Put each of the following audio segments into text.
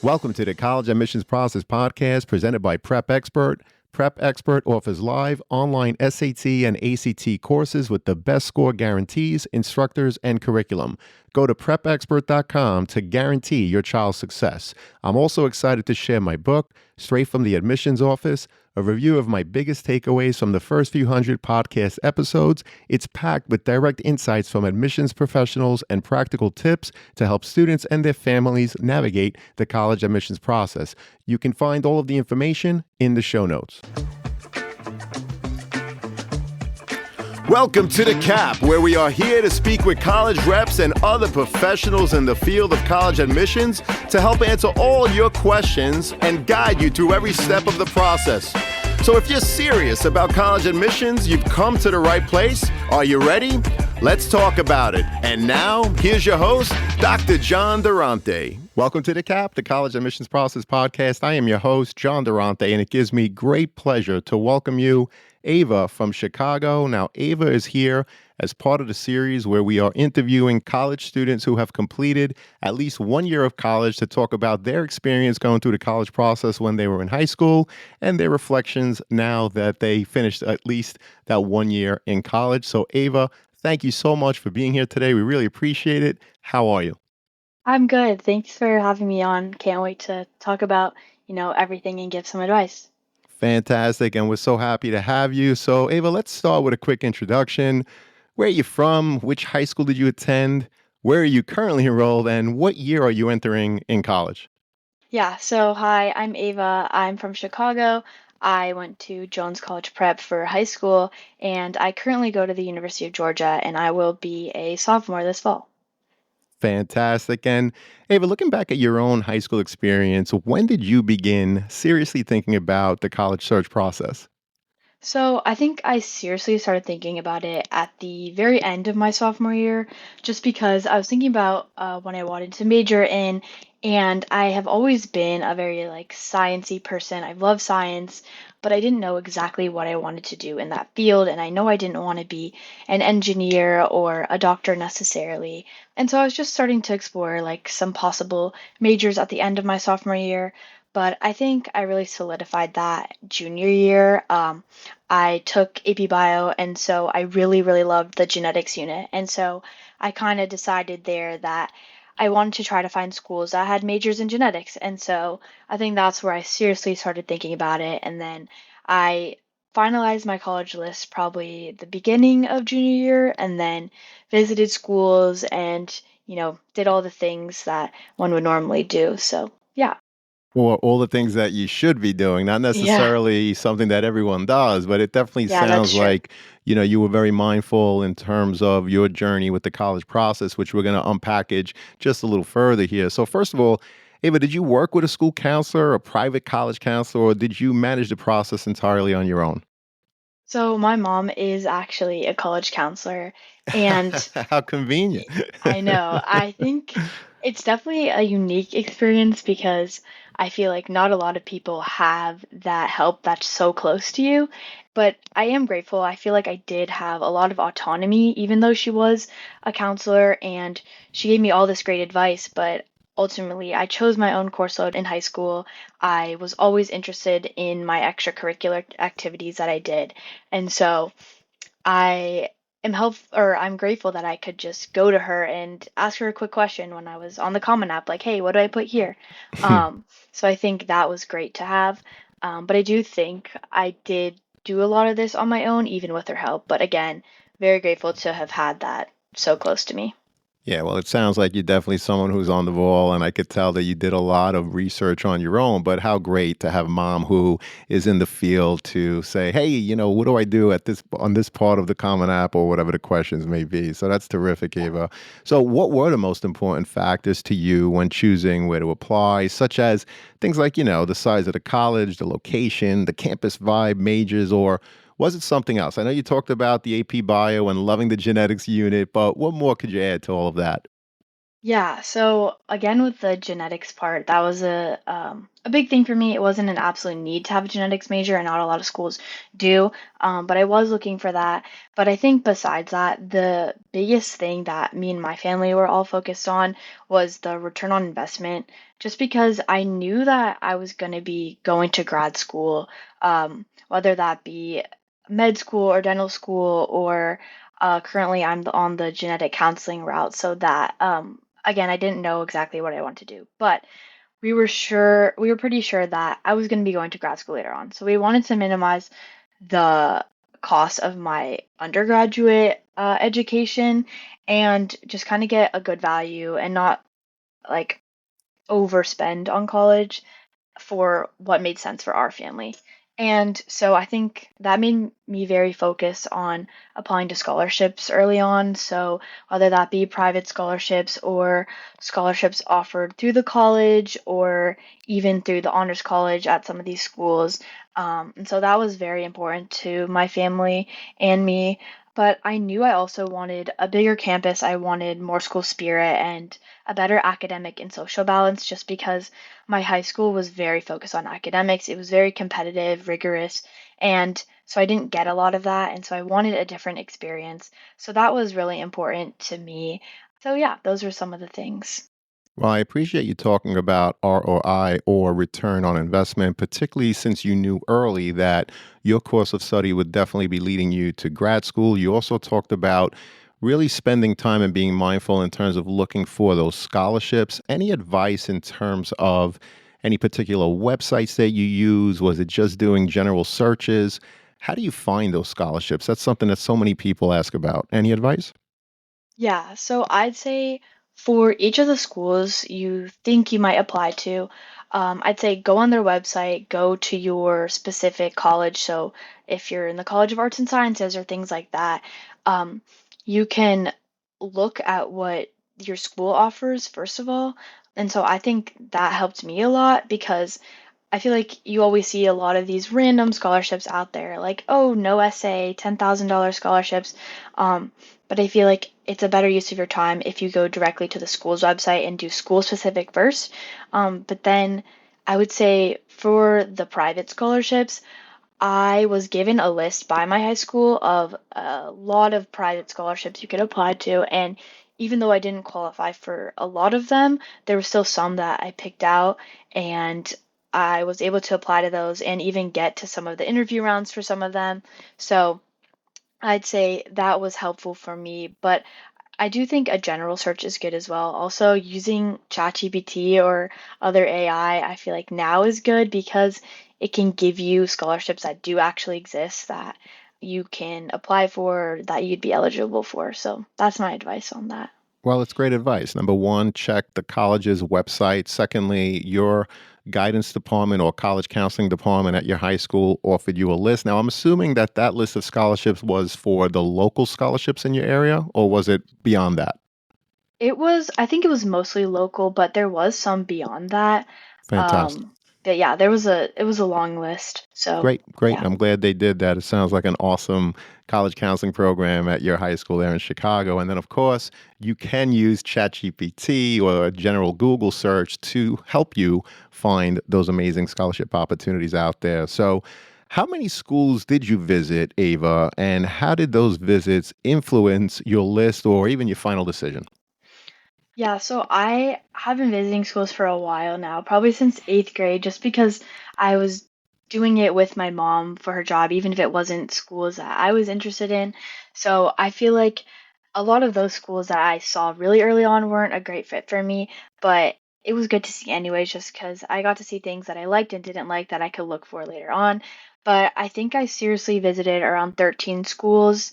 Welcome to the College Admissions Process Podcast presented by Prep Expert. Prep Expert offers live online SAT and ACT courses with the best score guarantees, instructors, and curriculum. Go to prepexpert.com to guarantee your child's success. I'm also excited to share my book, Straight from the Admissions Office, a review of my biggest takeaways from the first few hundred podcast episodes. It's packed with direct insights from admissions professionals and practical tips to help students and their families navigate the college admissions process. You can find all of the information in the show notes. Welcome to The Cap, where we are here to speak with college reps and other professionals in the field of college admissions to help answer all your questions and guide you through every step of the process. So if you're serious about college admissions, you've come to the right place. Are you ready? Let's talk about it. And now, here's your host, Dr. John Durante. Welcome to The Cap, the College Admissions Process Podcast. I am your host, John Durante, and it gives me great pleasure to welcome you, Ava from Chicago. Now, Ava is here as part of the series where we are interviewing college students who have completed at least 1 year of college to talk about their experience going through the college process when they were in high school and their reflections now that they finished at least that 1 year in college. So, Ava, thank you so much for being here today. We really appreciate it. How are you? I'm good. Thanks for having me on. Can't wait to talk about, everything and give some advice. Fantastic. And we're so happy to have you. So, Ava, let's start with a quick introduction. Where are you from? Which high school did you attend? Where are you currently enrolled? And what year are you entering in college? Yeah, so hi, I'm Ava. I'm from Chicago. I went to Jones College Prep for high school, and I currently go to the University of Georgia, and I will be a sophomore this fall. Fantastic. And Ava, looking back at your own high school experience, when did you begin seriously thinking about the college search process? So I think I seriously started thinking about it at the very end of my sophomore year, just because I was thinking about what I wanted to major in, and I have always been a very sciencey person. I love science, but I didn't know exactly what I wanted to do in that field, and I know I didn't want to be an engineer or a doctor necessarily. And so I was just starting to explore some possible majors at the end of my sophomore year. But I think I really solidified that junior year. I took AP Bio, and so I really, really loved the genetics unit. And so I kind of decided there that I wanted to try to find schools that had majors in genetics. And so I think that's where I seriously started thinking about it. And then I finalized my college list probably the beginning of junior year, and then visited schools and, did all the things that one would normally do. So, yeah. Or all the things that you should be doing, not Yeah. necessarily something that everyone does, but it definitely Yeah, that's sounds true. like, you were very mindful in terms of your journey with the college process, which we're going to unpackage just a little further here. So first of all, Ava, did you work with a school counselor, a private college counselor, or did you manage the process entirely on your own? So my mom is actually a college counselor, and How convenient. I know. I think it's definitely a unique experience because I feel like not a lot of people have that help that's so close to you. But I am grateful. I feel like I did have a lot of autonomy, even though she was a counselor and she gave me all this great advice. But ultimately, I chose my own course load in high school. I was always interested in my extracurricular activities that I did. And so I I'm grateful that I could just go to her and ask her a quick question when I was on the Common App, like, hey, what do I put here? So I think that was great to have. But I do think I did do a lot of this on my own, even with her help. But again, very grateful to have had that so close to me. Yeah, well, it sounds like you're definitely someone who's on the ball, and I could tell that you did a lot of research on your own. But how great to have a mom who is in the field to say, "Hey, what do I do at this on this part of the Common App or whatever the questions may be?" So that's terrific, Eva. So, what were the most important factors to you when choosing where to apply, such as things like the size of the college, the location, the campus vibe, majors, or was it something else? I know you talked about the AP Bio and loving the genetics unit, but what more could you add to all of that? Yeah, so again with the genetics part, that was a big thing for me. It wasn't an absolute need to have a genetics major, and not a lot of schools do. But I was looking for that. But I think besides that, the biggest thing that me and my family were all focused on was the return on investment, just because I knew that I was going to be going to grad school, whether that be med school or dental school or currently on the genetic counseling route, so that again, I didn't know exactly what I wanted to do, but we were pretty sure that I was going to be going to grad school later on. So we wanted to minimize the cost of my undergraduate education and just kind of get a good value and not like overspend on college for what made sense for our family. And so I think that made me very focused on applying to scholarships early on. So whether that be private scholarships or scholarships offered through the college or even through the honors college at some of these schools. And so that was very important to my family and me. But I knew I also wanted a bigger campus. I wanted more school spirit and a better academic and social balance just because my high school was very focused on academics. It was very competitive, rigorous, and so I didn't get a lot of that. And so I wanted a different experience. So that was really important to me. So, yeah, those were some of the things. Well, I appreciate you talking about ROI or return on investment, particularly since you knew early that your course of study would definitely be leading you to grad school. You also talked about really spending time and being mindful in terms of looking for those scholarships. Any advice in terms of any particular websites that you use? Was it just doing general searches? How do you find those scholarships? That's something that so many people ask about. Any advice? Yeah, so I'd say for each of the schools you think you might apply to, I'd say go on their website, go to your specific college. So if you're in the College of Arts and Sciences or things like that, um, you can look at what your school offers, first of all. And so I think that helped me a lot because I feel like you always see a lot of these random scholarships out there, like, oh, no essay, $10,000 scholarships. Um, but I feel like it's a better use of your time if you go directly to the school's website and do school specific first. But then I would say for the private scholarships, I was given a list by my high school of a lot of private scholarships you could apply to, and even though I didn't qualify for a lot of them, there were still some that I picked out, and I was able to apply to those and even get to some of the interview rounds for some of them. So I'd say that was helpful for me, but I do think a general search is good as well. Also, using ChatGPT or other I feel like now is good because it can give you scholarships that do actually exist that you can apply for, that you'd be eligible for. So that's my advice on that. Well, it's great advice. Number one, check the college's website. Secondly, your guidance department or college counseling department at your high school offered you a list. Now, I'm assuming that that list of scholarships was for the local scholarships in your area, or was it beyond that? I think it was mostly local, but there was some beyond that. Fantastic. Um, but yeah, it was a long list. So Great, great. yeah. I'm glad they did that. It sounds like an awesome college counseling program at your high school there in Chicago. And then, of course, you can use ChatGPT or a general Google search to help you find those amazing scholarship opportunities out there. So, how many schools did you visit, Ava, and how did those visits influence your list or even your final decision? Yeah, so I have been visiting schools for a while now, probably since eighth grade, just because I was doing it with my mom for her job, even if it wasn't schools that I was interested in. So I feel like a lot of those schools that I saw really early on weren't a great fit for me, but it was good to see anyways, just because I got to see things that I liked and didn't like that I could look for later on. But I think I seriously visited around 13 schools,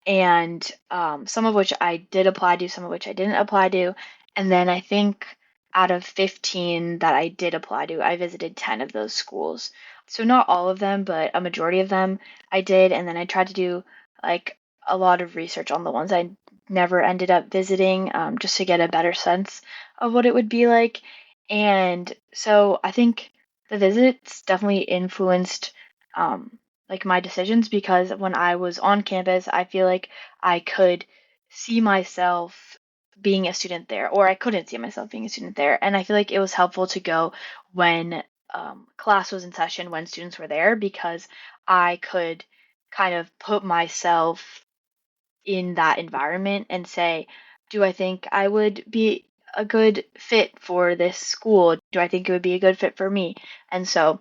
and some of which I did apply to, some of which I didn't apply to. And then I think out of 15 that I did apply to, I visited 10 of those schools. So not all of them, but a majority of them I did. And then I tried to do like a lot of research on the ones I never ended up visiting, just to get a better sense of what it would be like. And so I think the visits definitely influenced like my decisions because when I was on campus, I feel like I could see myself being a student there, or I couldn't see myself being a student there. And I feel like it was helpful to go when class was in session, when students were there, because I could kind of put myself in that environment and say, do I think I would be a good fit for this school? Do I think it would be a good fit for me? And so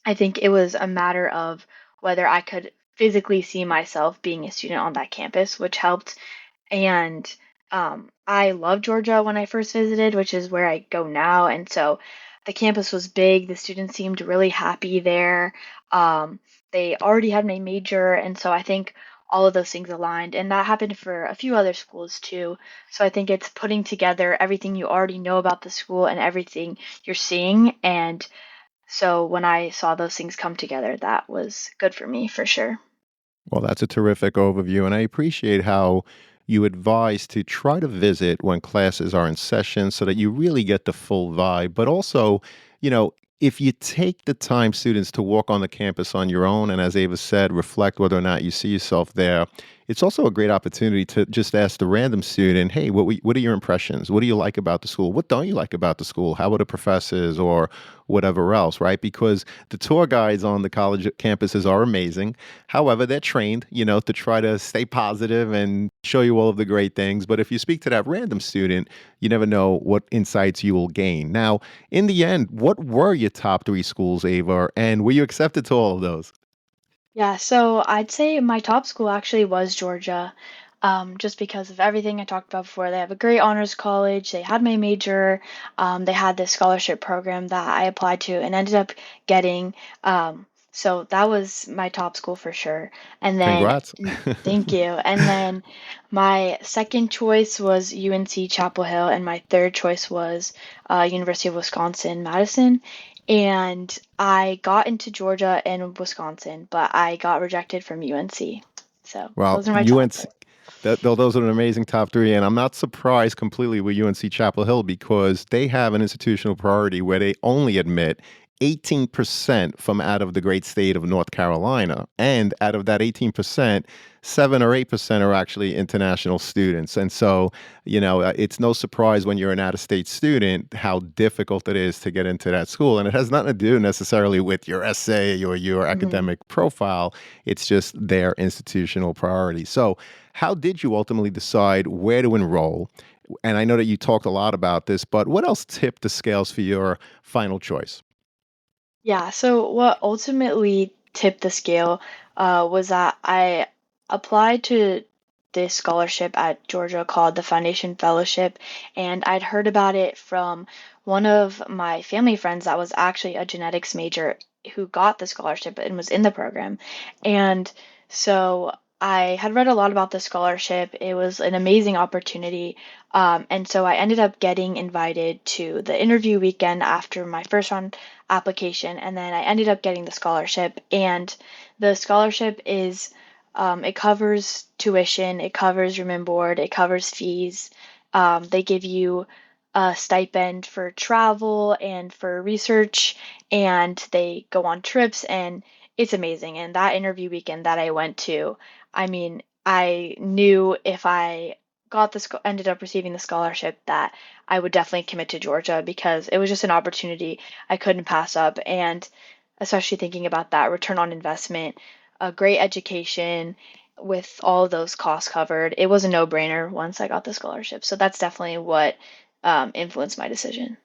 I think it was a matter of whether I could physically see myself being a student on that campus, which helped. And I loved Georgia when I first visited, which is where I go now. And so the campus was big. The students seemed really happy there. Um, they already had my major. And so I think all of those things aligned. And that happened for a few other schools too. So I think it's putting together everything you already know about the school and everything you're seeing. And so when I saw those things come together, that was good for me for sure. Well, that's a terrific overview, and I appreciate how you advise to try to visit when classes are in session so that you really get the full vibe. But also, you know, if you take the time, students, to walk on the campus on your own, and as Ava said, reflect whether or not you see yourself there, it's also a great opportunity to just ask the random student, hey, what are your impressions? What do you like about the school? What don't you like about the school? How are the professors or whatever else, right? Because the tour guides on the college campuses are amazing. However, they're trained, to try to stay positive and show you all of the great things. But if you speak to that random student, you never know what insights you will gain. Now, in the end, what were your top three schools, Ava? And were you accepted to all of those? Yeah, so I'd say my top school actually was Georgia, just because of everything I talked about before. They have a great honors college. They had my major. They had this scholarship program that I applied to and ended up getting. So that was my top school for sure. And then, Congrats. thank you. And then my second choice was UNC Chapel Hill, and my third choice was University of Wisconsin Madison. And I got into Georgia and Wisconsin, but I got rejected from UNC. So Well, those are my top three. UNC, those are an amazing top three. And I'm not surprised completely with UNC Chapel Hill because they have an institutional priority where they only admit 18% from out of the great state of North Carolina. And out of that 18%, 7 or 8% are actually international students. And so, it's no surprise when you're an out of state student how difficult it is to get into that school. And it has nothing to do necessarily with your essay or your Hmm. academic profile. It's just their institutional priority. So, how did you ultimately decide where to enroll? And I know that you talked a lot about this, but what else tipped the scales for your final choice? Yeah, so what ultimately tipped the scale was that I applied to this scholarship at Georgia called the Foundation Fellowship, and I'd heard about it from one of my family friends that was actually a genetics major who got the scholarship and was in the program. And so I had read a lot about the scholarship. It was an amazing opportunity. And so I ended up getting invited to the interview weekend after my first round application, and then I ended up getting the scholarship. And the scholarship is it covers tuition, it covers room and board, it covers fees. They give you a stipend for travel and for research, and they go on trips, and it's amazing. And that interview weekend that I went to, I mean, I knew if I ended up receiving the scholarship that I would definitely commit to Georgia because it was just an opportunity I couldn't pass up. And especially thinking about that return on investment, a great education with all of those costs covered, it was a no-brainer once I got the scholarship. So that's definitely what influenced my decision.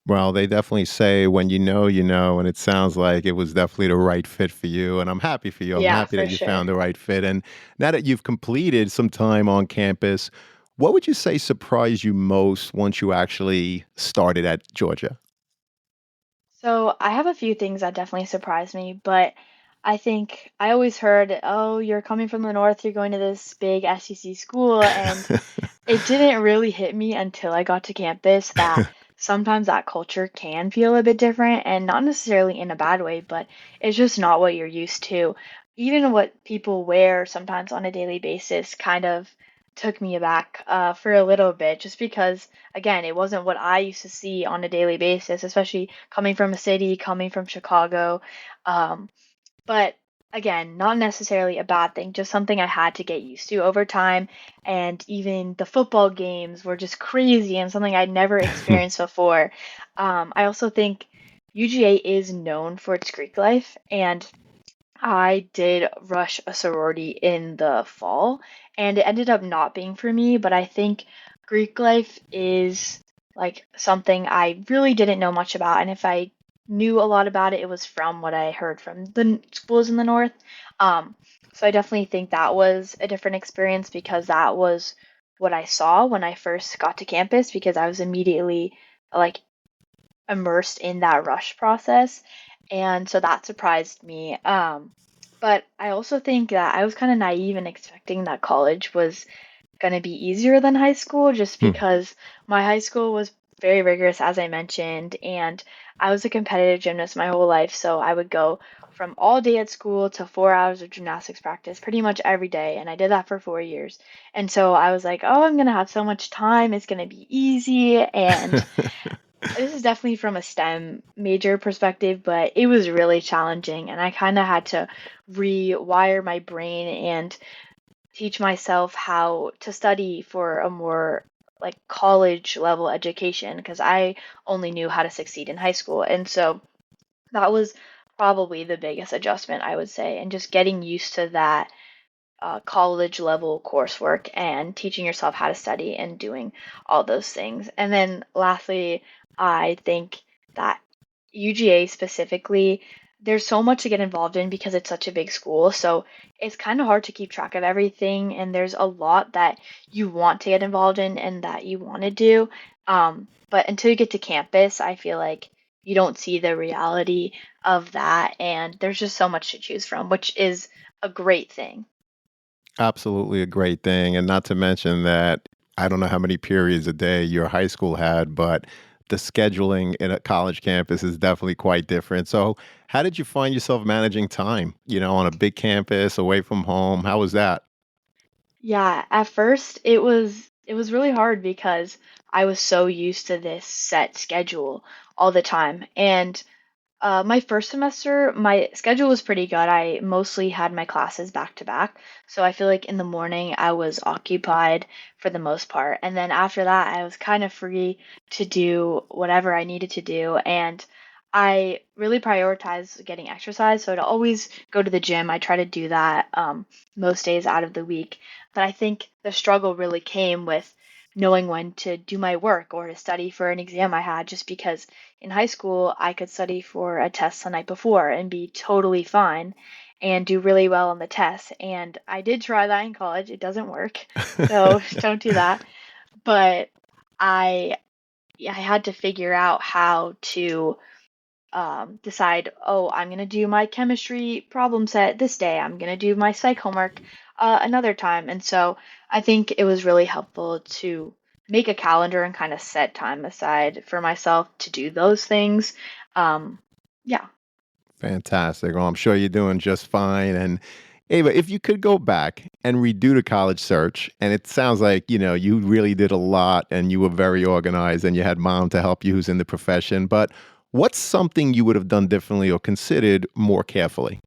Well, they definitely say when you know, and it sounds like it was definitely the right fit for you. And I'm happy for you. I'm Yeah, happy for that you sure. found the right fit. And now that you've completed some time on campus, what would you say surprised you most once you actually started at Georgia? So I have a few things that definitely surprised me, but I think I always heard, oh, you're coming from the north, you're going to this big SEC school, and it didn't really hit me until I got to campus that sometimes that culture can feel a bit different and not necessarily in a bad way, but it's just not what you're used to. Even what people wear sometimes on a daily basis kind of took me aback for a little bit, just because, again, it wasn't what I used to see on a daily basis, especially coming from a city, coming from Chicago. Um, but again, not necessarily a bad thing, just something I had to get used to over time. And even the football games were just crazy and something I'd never experienced before. I also think UGA is known for its Greek life, and I did rush a sorority in the fall, and it ended up not being for me, but I think Greek life is like something I really didn't know much about, and if I knew a lot about it, it was from what I heard from the schools in the north. Um, so I definitely think that was a different experience because that was what I saw when I first got to campus because I was immediately like immersed in that rush process. And so that surprised me. But I also think that I was kind of naive in expecting that college was going to be easier than high school just Hmm. because my high school was very rigorous, as I mentioned, and I was a competitive gymnast my whole life. So I would go from all day at school to 4 hours of gymnastics practice pretty much every day. And I did that for 4 years. And so I was like, oh, I'm going to have so much time. It's going to be easy. And this is definitely from a STEM major perspective, but it was really challenging, and I kind of had to rewire my brain and teach myself how to study for a more like college level education because I only knew how to succeed in high school. And so that was probably the biggest adjustment, I would say, and just getting used to that college level coursework and teaching yourself how to study and doing all those things. And then lastly, I think that UGA specifically, there's so much to get involved in because it's such a big school. So it's kind of hard to keep track of everything. And there's a lot that you want to get involved in and that you want to do. But until you get to campus, I feel like you don't see the reality of that. And there's just so much to choose from, which is a great thing. Absolutely a great thing. And not to mention that I don't know how many periods a day your high school had, but the scheduling in a college campus is definitely quite different. So, how did you find yourself managing time, on a big campus away from home? How was that? Yeah, at first it was really hard because I was so used to this set schedule all the time. And my first semester, my schedule was pretty good. I mostly had my classes back to back. So I feel like in the morning I was occupied for the most part. And then after that, I was kind of free to do whatever I needed to do. And I really prioritize getting exercise. So to always go to the gym, I try to do that most days out of the week. But I think the struggle really came with knowing when to do my work or to study for an exam I had, just because in high school, I could study for a test the night before and be totally fine and do really well on the test. And I did try that in college. It doesn't work. So don't do that. But I I had to figure out how to decide, oh, I'm going to do my chemistry problem set this day. I'm going to do my psych homework another time. And so I think it was really helpful to make a calendar and kind of set time aside for myself to do those things. Um, yeah. Fantastic. Well, I'm sure you're doing just fine. And Ava, if you could go back and redo the college search, and it sounds like, you really did a lot and you were very organized and you had mom to help you who's in the profession, but what's something you would have done differently or considered more carefully?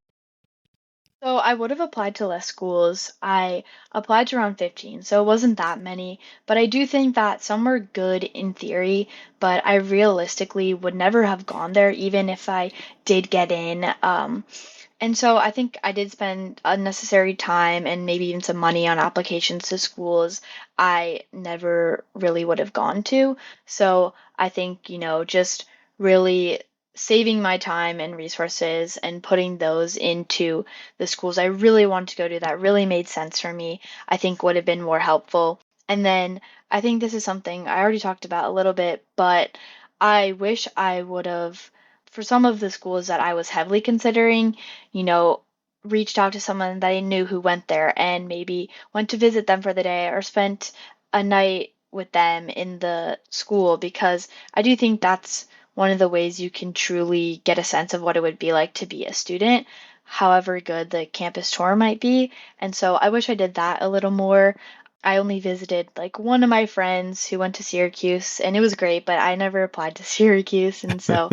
So I would have applied to less schools. I applied to around 15, so it wasn't that many. But I do think that some were good in theory, but I realistically would never have gone there even if I did get in. And so I think I did spend unnecessary time and maybe even some money on applications to schools I never really would have gone to. So I think, just really saving my time and resources and putting those into the schools I really wanted to go to that really made sense for me, I think would have been more helpful. And then I think this is something I already talked about a little bit, but I wish I would have, for some of the schools that I was heavily considering, you know, reached out to someone that I knew who went there and maybe went to visit them for the day or spent a night with them in the school because I do think that's one of the ways you can truly get a sense of what it would be like to be a student, however good the campus tour might be. And so I wish I did that a little more. I only visited like one of my friends who went to Syracuse and it was great, but I never applied to Syracuse. And so,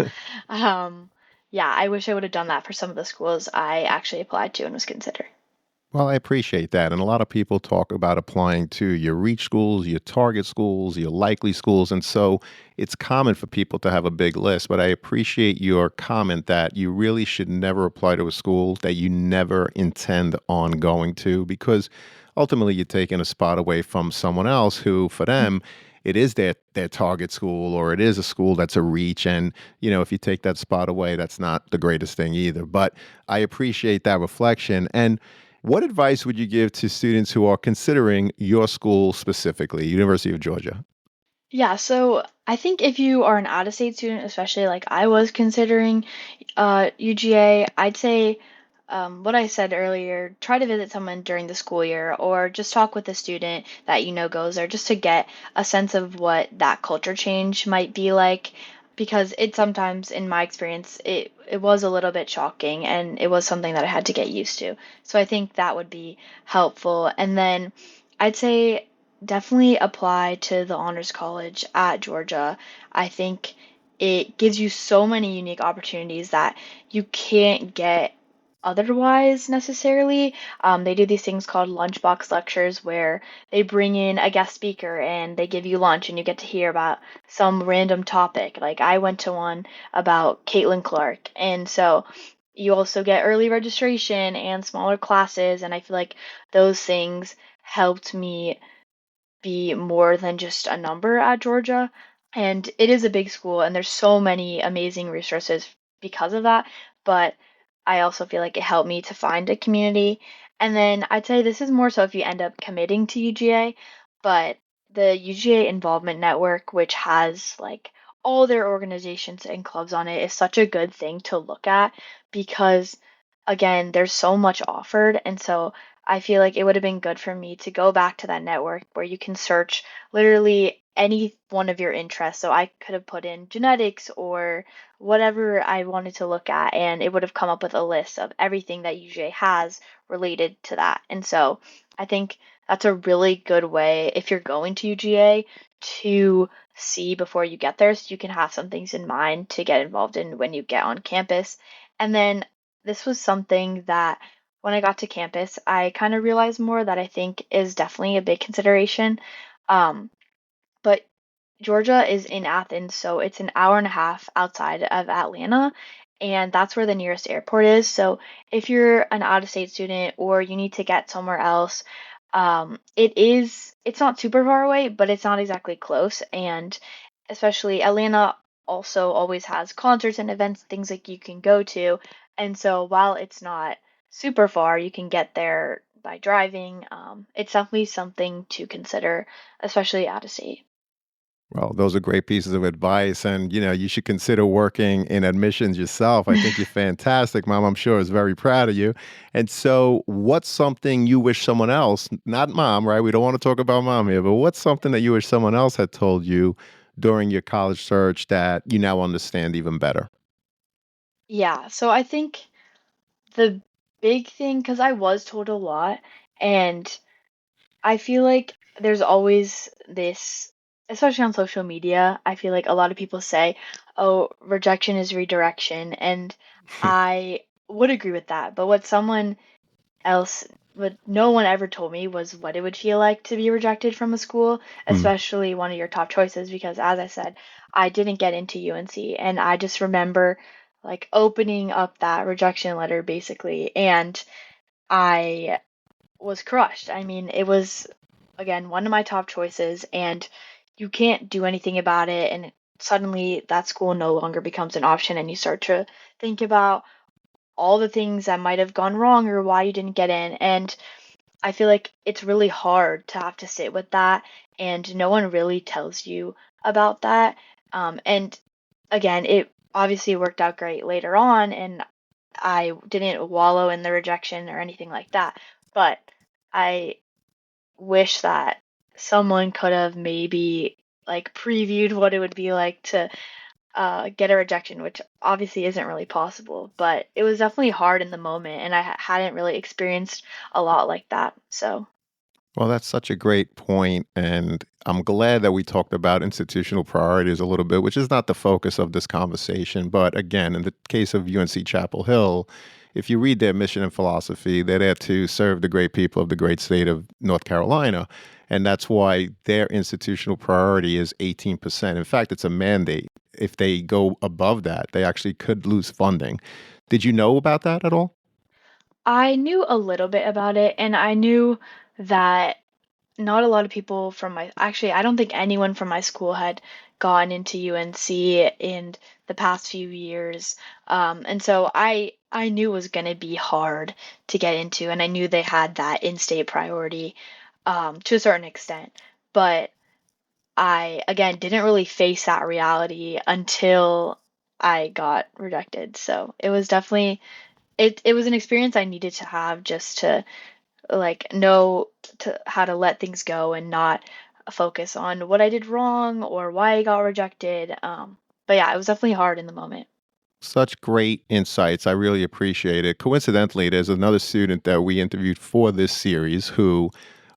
um, yeah, I wish I would have done that for some of the schools I actually applied to and was considered. Well, I appreciate that. And a lot of people talk about applying to your reach schools, your target schools, your likely schools. And so it's common for people to have a big list. But I appreciate your comment that you really should never apply to a school that you never intend on going to, because ultimately you're taking a spot away from someone else who, for them, it is their target school, or it is a school that's a reach. And, if you take that spot away, that's not the greatest thing either. But I appreciate that reflection. And what advice would you give to students who are considering your school specifically, University of Georgia? Yeah, so I think if you are an out-of-state student, especially like I was considering UGA, I'd say what I said earlier, try to visit someone during the school year or just talk with a student that you know goes there just to get a sense of what that culture change might be like. Because it sometimes, in my experience, it was a little bit shocking and it was something that I had to get used to. So I think that would be helpful. And then I'd say definitely apply to the Honors College at Georgia. I think it gives you so many unique opportunities that you can't get otherwise necessarily. They do these things called lunchbox lectures where they bring in a guest speaker and they give you lunch and you get to hear about some random topic. Like I went to one about Caitlin Clark, and so you also get early registration and smaller classes, and I feel like those things helped me be more than just a number at Georgia. And it is a big school, and there's so many amazing resources because of that. But I also feel like it helped me to find a community. And then I'd say this is more so if you end up committing to UGA, but the UGA Involvement Network, which has like all their organizations and clubs on it, is such a good thing to look at because, again, there's so much offered. And so I feel like it would have been good for me to go back to that network where you can search literally any one of your interests. So I could have put in genetics or whatever I wanted to look at, and it would have come up with a list of everything that UJ has related to that. And so I think that's a really good way if you're going to UGA to see before you get there so you can have some things in mind to get involved in when you get on campus. And then this was something that when I got to campus, I kind of realized more that I think is definitely a big consideration. Um, but Georgia is in Athens, so it's an hour and a half outside of Atlanta, and that's where the nearest airport is. So if you're an out-of-state student or you need to get somewhere else, it's not super far away, but it's not exactly close. And especially Atlanta also always has concerts and events, things like you can go to. And so while it's not super far, you can get there by driving. It's definitely something to consider, especially out of state. Well, those are great pieces of advice. And, you should consider working in admissions yourself. I think you're fantastic. Mom, I'm sure, is very proud of you. And so, what's something you wish someone else, not mom, right? We don't want to talk about mom here, but what's something that you wish someone else had told you during your college search that you now understand even better? Yeah, so I think the big thing, because I was told a lot, and I feel like there's always this, especially on social media, I feel like a lot of people say, oh, rejection is redirection. And I would agree with that. But else, what no one ever told me was what it would feel like to be rejected from a school, Hmm. especially one of your top choices, because as I said, I didn't get into UNC. And I just remember like opening up that rejection letter basically, and I was crushed. I mean, it was again one of my top choices, and you can't do anything about it. And suddenly, that school no longer becomes an option, and you start to think about all the things that might have gone wrong or why you didn't get in. And I feel like it's really hard to have to sit with that, and no one really tells you about that. And again, it obviously worked out great later on, and I didn't wallow in the rejection or anything like that. But I wish that someone could have maybe like previewed what it would be like to get a rejection, which obviously isn't really possible, but it was definitely hard in the moment, and I hadn't really experienced a lot like that. So, Well, that's such a great point, and I'm glad that we talked about institutional priorities a little bit, which is not the focus of this conversation. But again, in the case of UNC Chapel Hill, if you read their mission and philosophy, they're there to serve the great people of the great state of North Carolina. And that's why their institutional priority is 18%. In fact, it's a mandate. If they go above that, they actually could lose funding. Did you know about that at all? I knew a little bit about it, and I knew that not a lot of people from my actually, I don't think anyone from my school had gone into UNC in the past few years. And so I knew it was going to be hard to get into, and I knew they had that in-state priority to a certain extent. But I, again, didn't really face that reality until I got rejected. So it was definitely it was an experience I needed to have just to like know to how to let things go and not focus on what I did wrong or why I got rejected. But yeah, it was definitely hard in the moment. Such great insights. I really appreciate it. Coincidentally, there's another student that we interviewed for this series who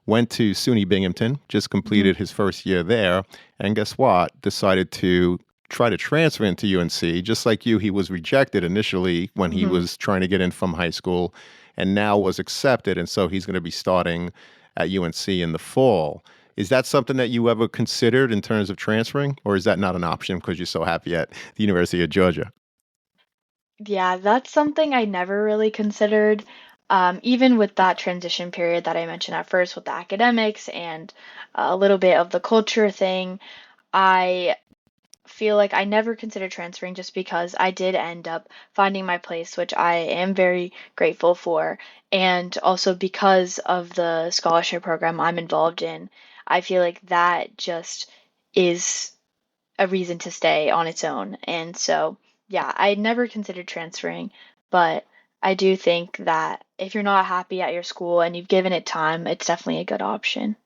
went to SUNY Binghamton, just Hmm. completed his first year there, and guess what? Decided to try to transfer into UNC. Just like you, he was rejected initially when he Hmm. was trying to get in from high school and now was accepted. And so he's going to be starting at UNC in the fall. Is that something that you ever considered in terms of transferring, or is that not an option because you're so happy at the University of Georgia? Yeah, that's something I never really considered. Even with that transition period that I mentioned at first with the academics and a little bit of the culture thing, I feel like I never considered transferring just because I did end up finding my place, which I am very grateful for. And also because of the scholarship program I'm involved in, I feel like that just is a reason to stay on its own. And so, yeah, I never considered transferring, but I do think that if you're not happy at your school and you've given it time, it's definitely a good option.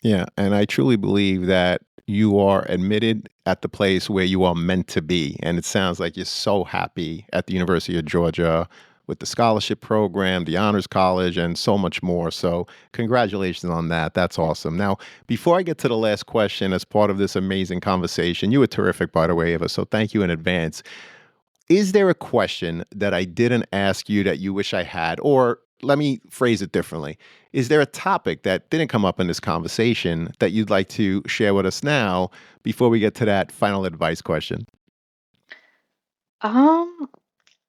Yeah, and I truly believe that you are admitted at the place where you are meant to be. And it sounds like you're so happy at the University of Georgia with the scholarship program, the honors college, and so much more. So, congratulations on that. That's awesome. Now, before I get to the last question, as part of this amazing conversation, you were terrific, by the way, Eva. So, thank you in advance. Is there a question that I didn't ask you that you wish I had? Or let me phrase it differently. Is there a topic that didn't come up in this conversation that you'd like to share with us now before we get to that final advice question? Um,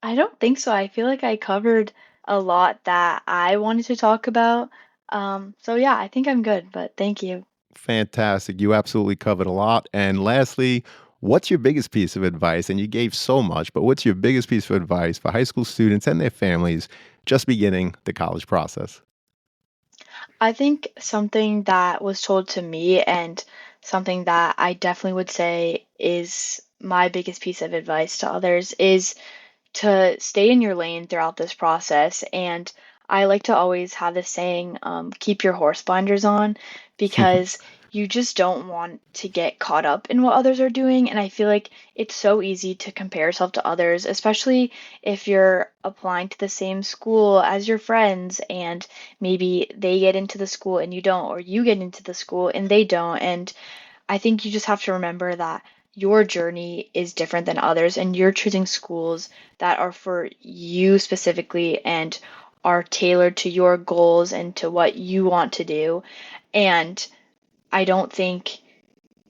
I don't think so. I feel like I covered a lot that I wanted to talk about. So yeah, I think I'm good, but thank you. Fantastic. You absolutely covered a lot. And lastly, what's your biggest piece of advice? And you gave so much, but what's your biggest piece of advice for high school students and their families just beginning the college process? I think something that was told to me and something that I definitely would say is my biggest piece of advice to others is to stay in your lane throughout this process. And I like to always have this saying, keep your horse blinders on, because you just don't want to get caught up in what others are doing. And I feel like it's so easy to compare yourself to others, especially if you're applying to the same school as your friends and maybe they get into the school and you don't, or you get into the school and they don't. And I think you just have to remember that your journey is different than others, and you're choosing schools that are for you specifically and are tailored to your goals and to what you want to do. And I don't think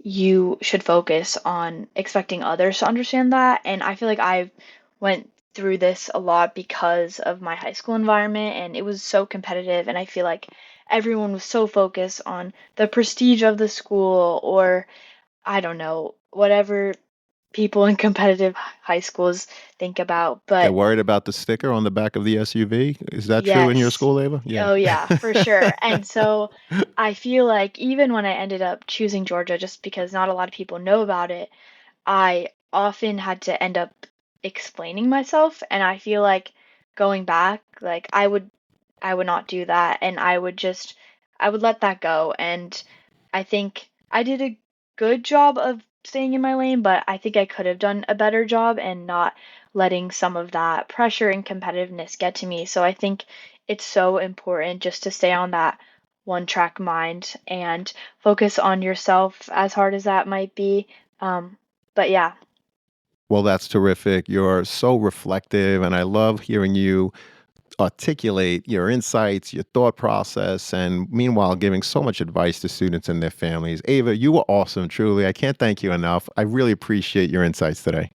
you should focus on expecting others to understand that. And I feel like I went through this a lot because of my high school environment, and it was so competitive. And I feel like everyone was so focused on the prestige of the school, or I don't know, whatever people in competitive high schools think about. They're But worried about the sticker on the back of the SUV. Is that true in your yes, school, Ava? Yeah. oh yeah, for sure. And so I feel like even when I ended up choosing Georgia, just because not a lot of people know about it, I often had to end up explaining myself. And I feel like going back, like I would not do that, and I would let that go. And I think I did a good job of staying in my lane, but I think I could have done a better job and not letting some of that pressure and competitiveness get to me. So I think it's so important just to stay on that one-track mind and focus on yourself as hard as that might be. But yeah. Well, that's terrific. You're so reflective, and I love hearing you articulate your insights, your thought process, and meanwhile, giving so much advice to students and their families. Ava, you were awesome, truly. I can't thank you enough. I really appreciate your insights today.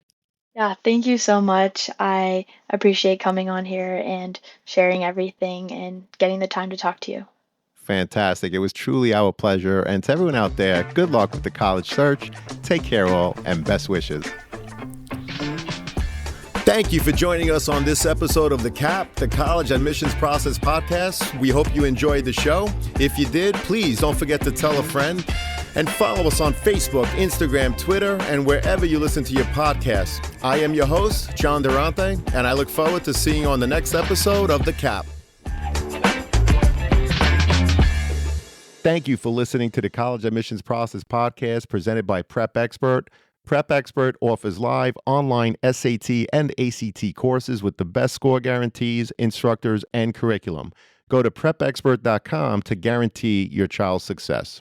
Yeah, thank you so much. I appreciate coming on here and sharing everything and getting the time to talk to you. Fantastic. It was truly our pleasure. And to everyone out there, good luck with the college search. Take care, all, and best wishes. Thank you for joining us on this episode of The CAP, the College Admissions Process Podcast. We hope you enjoyed the show. If you did, please don't forget to tell a friend and follow us on Facebook, Instagram, Twitter, and wherever you listen to your podcasts. I am your host, John Durante, and I look forward to seeing you on the next episode of The CAP. Thank you for listening to the College Admissions Process Podcast presented by Prep Expert. Prep Expert offers live online SAT and ACT courses with the best score guarantees, instructors, and curriculum. Go to prepexpert.com to guarantee your child's success.